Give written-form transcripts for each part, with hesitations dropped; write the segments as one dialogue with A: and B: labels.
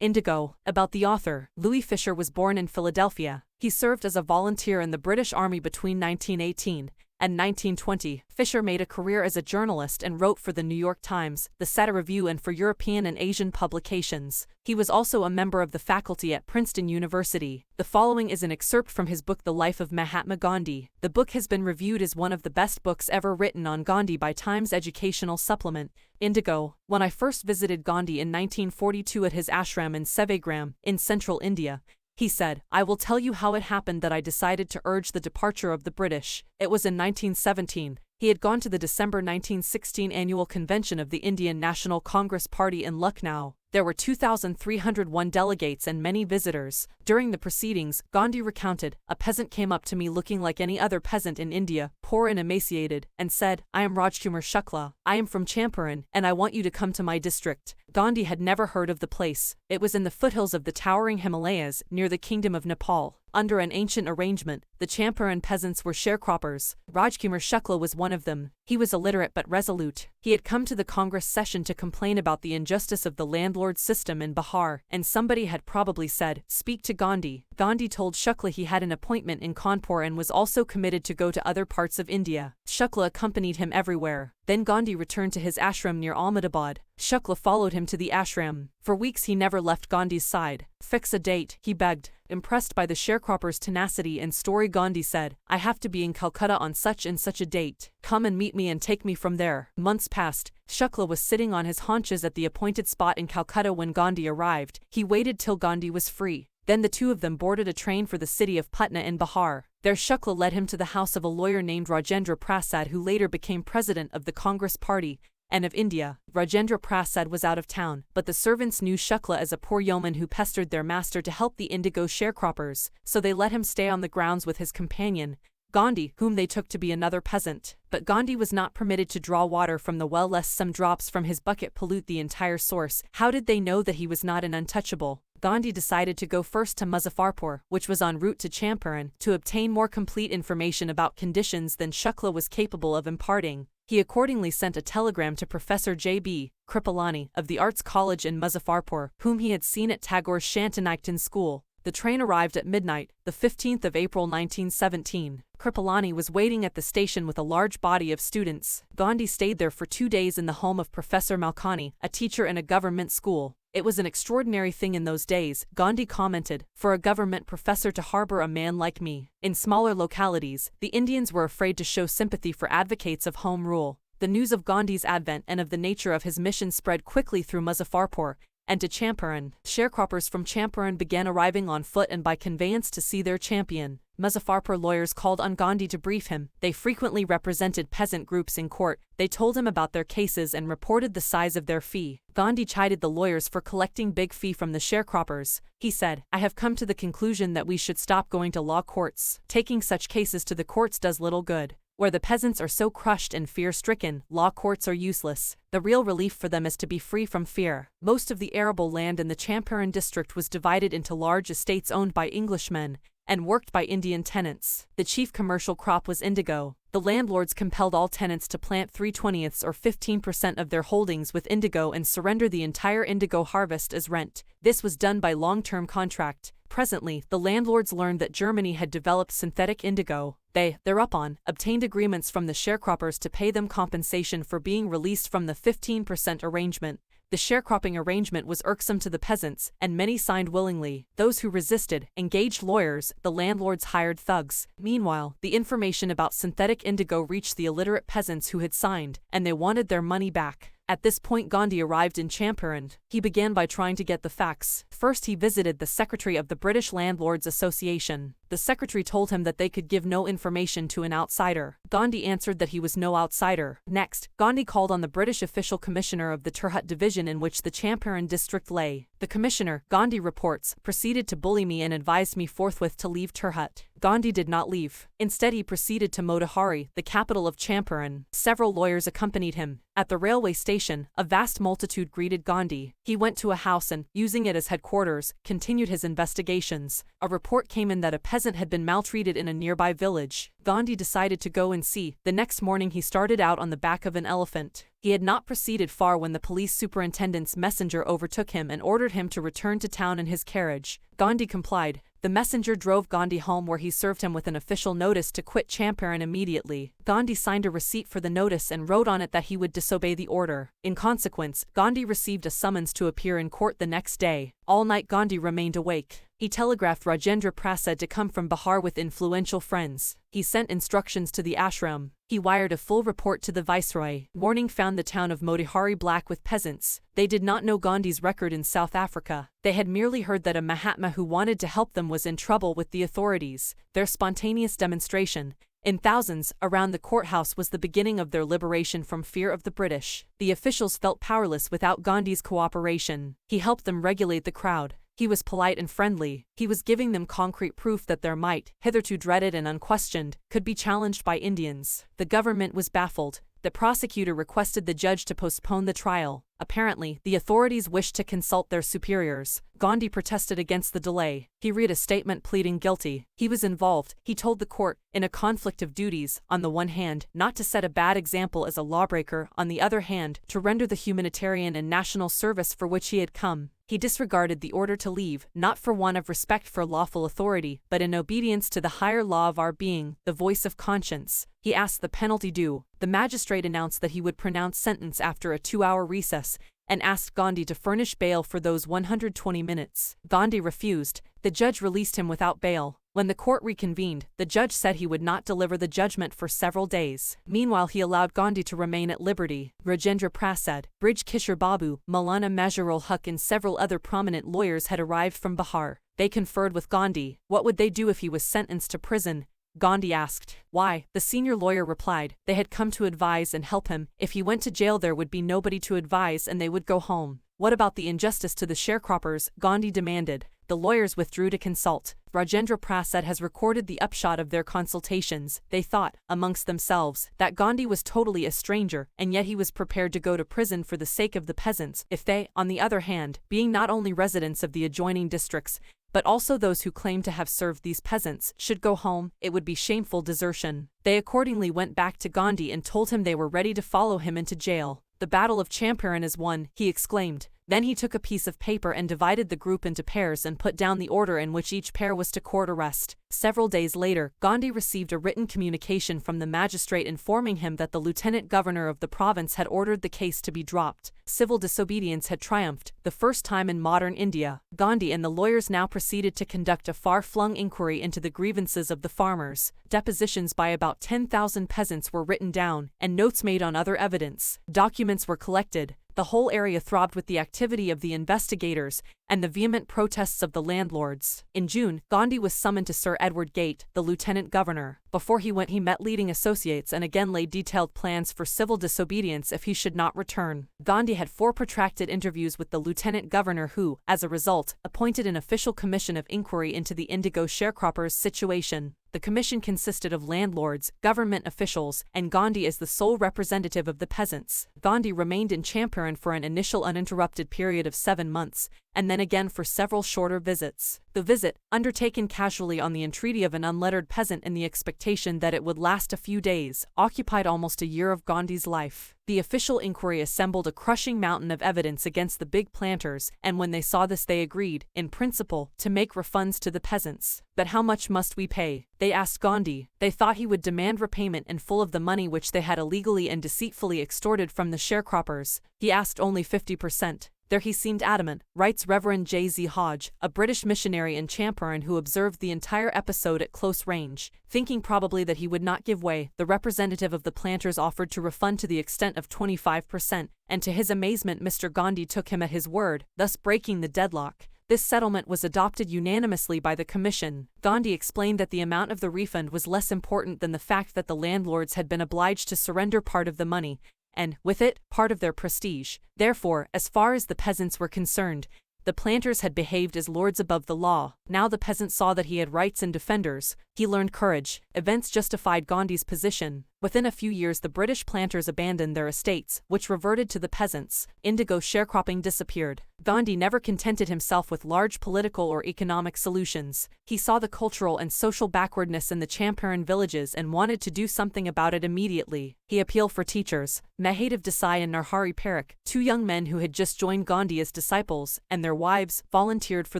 A: Indigo. About the author, Louis Fischer was born in Philadelphia. He served as a volunteer in the British Army between 1918 and 1920. Fischer made a career as a journalist and wrote for the New York Times, the Saturday Review, and for European and Asian publications. He was also a member of the faculty at Princeton University. The following is an excerpt from his book The Life of Mahatma Gandhi. The book has been reviewed as one of the best books ever written on Gandhi by Times Educational Supplement. Indigo. When I first visited Gandhi in 1942 at his ashram in Sevagram, in central India, he said, "I will tell you how it happened that I decided to urge the departure of the British. It was in 1917. He had gone to the December 1916 annual convention of the Indian National Congress Party in Lucknow. There were 2,301 delegates and many visitors. During the proceedings, Gandhi recounted, a peasant came up to me looking like any other peasant in India, poor and emaciated, and said, I am Rajkumar Shukla. I am from Champaran, and I want you to come to my district. Gandhi had never heard of the place. It was in the foothills of the towering Himalayas, near the Kingdom of Nepal. Under an ancient arrangement, the Champaran peasants were sharecroppers. Rajkumar Shukla was one of them. He was illiterate but resolute. He had come to the Congress session to complain about the injustice of the landlord system in Bihar, and somebody had probably said, "Speak to Gandhi." Gandhi told Shukla he had an appointment in Kanpur and was also committed to go to other parts of India. Shukla accompanied him everywhere. Then Gandhi returned to his ashram near Ahmedabad. Shukla followed him to the ashram. For weeks he never left Gandhi's side. "Fix a date," he begged. Impressed by the sharecropper's tenacity and story, Gandhi said, "I have to be in Calcutta on such and such a date. Come and meet me and take me from there." Months passed. Shukla was sitting on his haunches at the appointed spot in Calcutta when Gandhi arrived. He waited till Gandhi was free. Then the two of them boarded a train for the city of Patna in Bihar. There Shukla led him to the house of a lawyer named Rajendra Prasad, who later became president of the Congress Party and of India. Rajendra Prasad was out of town, but the servants knew Shukla as a poor yeoman who pestered their master to help the indigo sharecroppers, so they let him stay on the grounds with his companion, Gandhi, whom they took to be another peasant. But Gandhi was not permitted to draw water from the well lest some drops from his bucket pollute the entire source. How did they know that he was not an untouchable? Gandhi decided to go first to Muzaffarpur, which was en route to Champaran, to obtain more complete information about conditions than Shukla was capable of imparting. He accordingly sent a telegram to Professor J.B. Kripalani of the Arts College in Muzaffarpur, whom he had seen at Tagore's Shantiniketan school. The train arrived at midnight, the 15th of April 1917. Kripalani was waiting at the station with a large body of students. Gandhi stayed there for 2 days in the home of Professor Malkani, a teacher in a government school. It was an extraordinary thing in those days, Gandhi commented, for a government professor to harbor a man like me. In smaller localities, the Indians were afraid to show sympathy for advocates of home rule. The news of Gandhi's advent and of the nature of his mission spread quickly through Muzaffarpur and to Champaran. Sharecroppers from Champaran began arriving on foot and by conveyance to see their champion. Muzaffarpur lawyers called on Gandhi to brief him. They frequently represented peasant groups in court. They told him about their cases and reported the size of their fee. Gandhi chided the lawyers for collecting big fee from the sharecroppers. He said, "I have come to the conclusion that we should stop going to law courts. Taking such cases to the courts does little good. Where the peasants are so crushed and fear-stricken, law courts are useless. The real relief for them is to be free from fear." Most of the arable land in the Champaran district was divided into large estates owned by Englishmen and worked by Indian tenants. The chief commercial crop was indigo. The landlords compelled all tenants to plant 3/20ths or 15% of their holdings with indigo and surrender the entire indigo harvest as rent. This was done by long-term contract. Presently, the landlords learned that Germany had developed synthetic indigo. They, thereupon, obtained agreements from the sharecroppers to pay them compensation for being released from the 15% arrangement. The sharecropping arrangement was irksome to the peasants, and many signed willingly. Those who resisted engaged lawyers, the landlords hired thugs. Meanwhile, the information about synthetic indigo reached the illiterate peasants who had signed, and they wanted their money back. At this point Gandhi arrived in Champaran. He began by trying to get the facts. First he visited the secretary of the British Landlords Association. The secretary told him that they could give no information to an outsider. Gandhi answered that he was no outsider. Next, Gandhi called on the British official commissioner of the Tirhut division in which the Champaran district lay. The commissioner, Gandhi reports, proceeded to bully me and advised me forthwith to leave Tirhut. Gandhi did not leave. Instead, he proceeded to Motihari, the capital of Champaran. Several lawyers accompanied him. At the railway station, a vast multitude greeted Gandhi. He went to a house and, using it as headquarters, continued his investigations. A report came in that a peasant had been maltreated in a nearby village. Gandhi decided to go and see. The next morning he started out on the back of an elephant. He had not proceeded far when the police superintendent's messenger overtook him and ordered him to return to town in his carriage. Gandhi complied. The messenger drove Gandhi home where he served him with an official notice to quit Champaran immediately. Gandhi signed a receipt for the notice and wrote on it that he would disobey the order. In consequence, Gandhi received a summons to appear in court the next day. All night Gandhi remained awake. He telegraphed Rajendra Prasad to come from Bihar with influential friends. He sent instructions to the ashram. He wired a full report to the viceroy. Morning found the town of Motihari black with peasants. They did not know Gandhi's record in South Africa. They had merely heard that a Mahatma who wanted to help them was in trouble with the authorities. Their spontaneous demonstration, in thousands, around the courthouse was the beginning of their liberation from fear of the British. The officials felt powerless without Gandhi's cooperation. He helped them regulate the crowd. He was polite and friendly. He was giving them concrete proof that their might, hitherto dreaded and unquestioned, could be challenged by Indians. The government was baffled. The prosecutor requested the judge to postpone the trial. Apparently, the authorities wished to consult their superiors. Gandhi protested against the delay. He read a statement pleading guilty. He was involved, he told the court, in a conflict of duties, on the one hand, not to set a bad example as a lawbreaker, on the other hand, to render the humanitarian and national service for which he had come. He disregarded the order to leave, not for want of respect for lawful authority, but in obedience to the higher law of our being, the voice of conscience. He asked the penalty due. The magistrate announced that he would pronounce sentence after a 2-hour recess, and asked Gandhi to furnish bail for those 120 minutes. Gandhi refused. The judge released him without bail. When the court reconvened, the judge said he would not deliver the judgment for several days. Meanwhile, he allowed Gandhi to remain at liberty. Rajendra Prasad, Brij Kishore Babu, Maulana Majrul Huq and several other prominent lawyers had arrived from Bihar. They conferred with Gandhi. What would they do if he was sentenced to prison? Gandhi asked. Why? The senior lawyer replied. They had come to advise and help him. If he went to jail, there would be nobody to advise and they would go home. What about the injustice to the sharecroppers? Gandhi demanded. The lawyers withdrew to consult. Rajendra Prasad has recorded the upshot of their consultations. They thought, amongst themselves, that Gandhi was totally a stranger, and yet he was prepared to go to prison for the sake of the peasants, if they, on the other hand, being not only residents of the adjoining districts, but also those who claimed to have served these peasants, should go home, it would be shameful desertion. They accordingly went back to Gandhi and told him they were ready to follow him into jail. The Battle of Champaran is won, he exclaimed. Then he took a piece of paper and divided the group into pairs and put down the order in which each pair was to court arrest. Several days later, Gandhi received a written communication from the magistrate informing him that the lieutenant governor of the province had ordered the case to be dropped. Civil disobedience had triumphed, the first time in modern India. Gandhi and the lawyers now proceeded to conduct a far-flung inquiry into the grievances of the farmers. Depositions by about 10,000 peasants were written down, and notes made on other evidence. Documents were collected. The whole area throbbed with the activity of the investigators and the vehement protests of the landlords. In June, Gandhi was summoned to Sir Edward Gate, the lieutenant governor. Before he went, he met leading associates and again laid detailed plans for civil disobedience if he should not return. Gandhi had 4 protracted interviews with the lieutenant governor who, as a result, appointed an official commission of inquiry into the Indigo sharecroppers' situation. The commission consisted of landlords, government officials, and Gandhi as the sole representative of the peasants. Gandhi remained in Champaran for an initial uninterrupted period of 7 months, and then again for several shorter visits. The visit, undertaken casually on the entreaty of an unlettered peasant in the expectation that it would last a few days, occupied almost a year of Gandhi's life. The official inquiry assembled a crushing mountain of evidence against the big planters, and when they saw this they agreed, in principle, to make refunds to the peasants. But how much must we pay? They asked Gandhi. They thought he would demand repayment in full of the money which they had illegally and deceitfully extorted from the sharecroppers. He asked only 50%. There he seemed adamant, writes Reverend J.Z. Hodge, a British missionary in Champaran who observed the entire episode at close range. Thinking probably that he would not give way, the representative of the planters offered to refund to the extent of 25%, and to his amazement Mr. Gandhi took him at his word, thus breaking the deadlock. This settlement was adopted unanimously by the commission. Gandhi explained that the amount of the refund was less important than the fact that the landlords had been obliged to surrender part of the money, and, with it, part of their prestige. Therefore, as far as the peasants were concerned, The planters had behaved as lords above the law. Now the peasant saw that he had rights and defenders. He learned courage. Events justified Gandhi's position. Within a few years the British planters abandoned their estates, which reverted to the peasants. Indigo sharecropping disappeared. Gandhi never contented himself with large political or economic solutions. He saw the cultural and social backwardness in the Champaran villages and wanted to do something about it immediately. He appealed for teachers. Mahadev Desai and Narhari Parekh, two young men who had just joined Gandhi as disciples, and their wives, volunteered for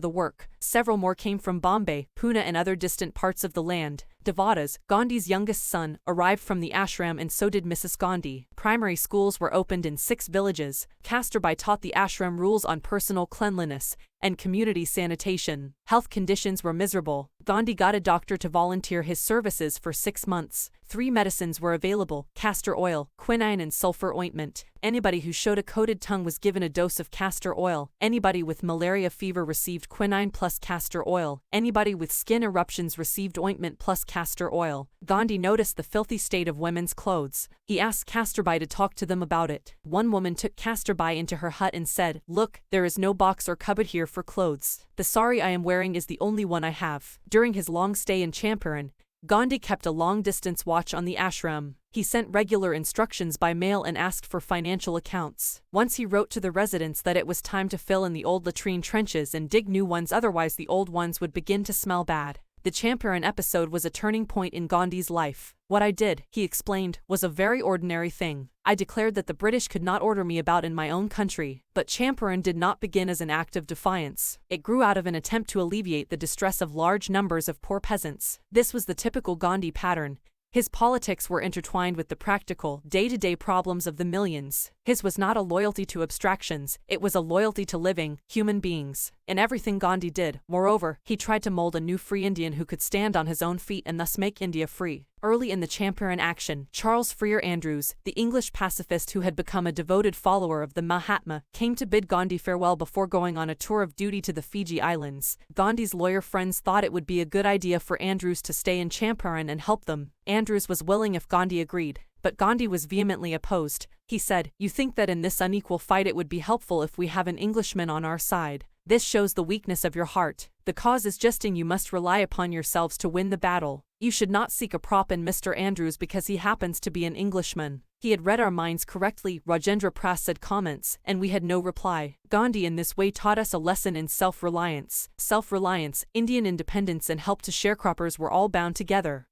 A: the work. Several more came from Bombay, Pune and other distant parts of the land. Devadas, Gandhi's youngest son, arrived from the ashram and so did Mrs. Gandhi. Primary schools were opened in 6 villages. Kasturbai taught the ashram rules on personal cleanliness and community sanitation. Health conditions were miserable. Gandhi got a doctor to volunteer his services for 6 months. 3 medicines were available: castor oil, quinine and sulfur ointment. Anybody who showed a coated tongue was given a dose of castor oil. Anybody with malaria fever received quinine plus castor oil. Anybody with skin eruptions received ointment plus castor oil. Gandhi noticed the filthy state of women's clothes. He asked Kasturbai to talk to them about it. One woman took Kasturbai into her hut and said, "Look, there is no box or cupboard here for clothes. The sari I am wearing is the only one I have." During his long stay in Champaran, Gandhi kept a long-distance watch on the ashram. He sent regular instructions by mail and asked for financial accounts. Once he wrote to the residents that it was time to fill in the old latrine trenches and dig new ones, otherwise the old ones would begin to smell bad. The Champaran episode was a turning point in Gandhi's life. "What I did," he explained, "was a very ordinary thing. I declared that the British could not order me about in my own country." But Champaran did not begin as an act of defiance. It grew out of an attempt to alleviate the distress of large numbers of poor peasants. This was the typical Gandhi pattern. His politics were intertwined with the practical, day-to-day problems of the millions. His was not a loyalty to abstractions, it was a loyalty to living, human beings. In everything Gandhi did, moreover, he tried to mold a new free Indian who could stand on his own feet and thus make India free. Early in the Champaran action, Charles Freer Andrews, the English pacifist who had become a devoted follower of the Mahatma, came to bid Gandhi farewell before going on a tour of duty to the Fiji Islands. Gandhi's lawyer friends thought it would be a good idea for Andrews to stay in Champaran and help them. Andrews was willing if Gandhi agreed, but Gandhi was vehemently opposed. He said, "You think that in this unequal fight it would be helpful if we have an Englishman on our side. This shows the weakness of your heart. The cause is just and you must rely upon yourselves to win the battle. You should not seek a prop in Mr. Andrews because he happens to be an Englishman." He had read our minds correctly, Rajendra Prasad comments, and we had no reply. Gandhi in this way taught us a lesson in self-reliance. Self-reliance, Indian independence and help to sharecroppers were all bound together.